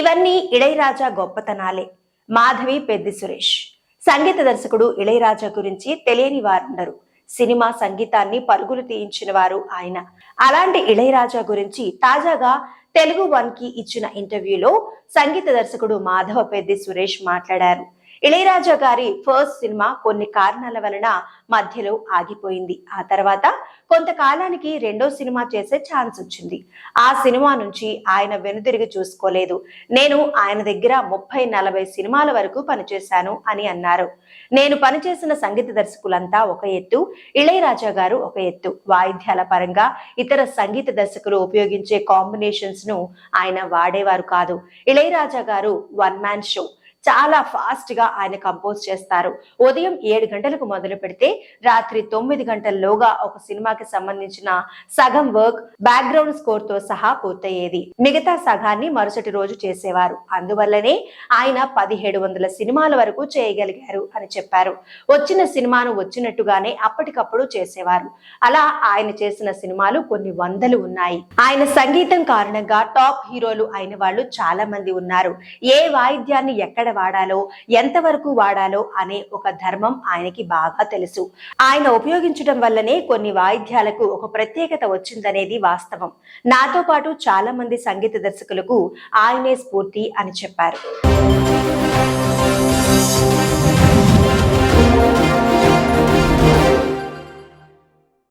ఇవన్నీ ఇళయరాజా గొప్పతనాలే. మాధవి పెద్ది సురేష్. సంగీత దర్శకుడు ఇళయరాజా గురించి తెలియని వారుండరు. సినిమా సంగీతాన్ని పరుగులు తీయించిన వారు ఆయన. అలాంటి ఇళయరాజా గురించి తాజాగా తెలుగు వన్ కి ఇచ్చిన ఇంటర్వ్యూలో సంగీత దర్శకుడు మాధవ పెద్ది సురేష్ మాట్లాడారు. ఇళయరాజా గారి ఫస్ట్ సినిమా కొన్ని కారణాల వలన మధ్యలో ఆగిపోయింది. ఆ తర్వాత కొంతకాలానికి రెండో సినిమా చేసే ఛాన్స్ వచ్చింది. ఆ సినిమా నుంచి ఆయన వెనుతిరిగి చూసుకోలేదు. నేను ఆయన దగ్గర 30-40 సినిమాల వరకు పనిచేశాను అని అన్నారు. నేను పనిచేసిన సంగీత దర్శకులంతా ఒక ఎత్తు, ఇళయరాజా గారు ఒక ఎత్తు. వాయిద్యాల పరంగా ఇతర సంగీత దర్శకులు ఉపయోగించే కాంబినేషన్స్ ను ఆయన వాడేవారు కాదు. ఇళయరాజా గారు వన్ మ్యాన్ షో. చాలా ఫాస్ట్ గా ఆయన కంపోజ్ చేస్తారు. ఉదయం 7 గంటలకు మొదలు పెడితే రాత్రి 9 గంటల్లోగా ఒక సినిమాకి సంబంధించిన సగం వర్క్ బ్యాక్గ్రౌండ్ స్కోర్ తో సహా పూర్తయ్యేది. మిగతా సగాన్ని మరుసటి రోజు చేసేవారు. అందువల్లనే ఆయన 1700 సినిమాల వరకు చేయగలిగారు అని చెప్పారు. వచ్చిన సినిమాను వచ్చినట్టుగానే అప్పటికప్పుడు చేసేవారు. అలా ఆయన చేసిన సినిమాలు కొన్ని వందలు ఉన్నాయి. ఆయన సంగీతం కారణంగా టాప్ హీరోలు అయిన వాళ్ళు చాలా మంది ఉన్నారు. ఏ వాయిద్యాన్ని ఎక్కడ వాడాలో, ఎంతవరకు వాడాలో అనే ఒక ధర్మం ఆయనకి బాగా తెలుసు. ఆయన ఉపయోగించడం వల్లనే కొన్ని వాయిద్యాలకు ఒక ప్రత్యేకత వచ్చిందనేది వాస్తవం. నాతో పాటు చాలా మంది సంగీత దర్శకులకు ఆయనే స్ఫూర్తి అని చెప్పారు.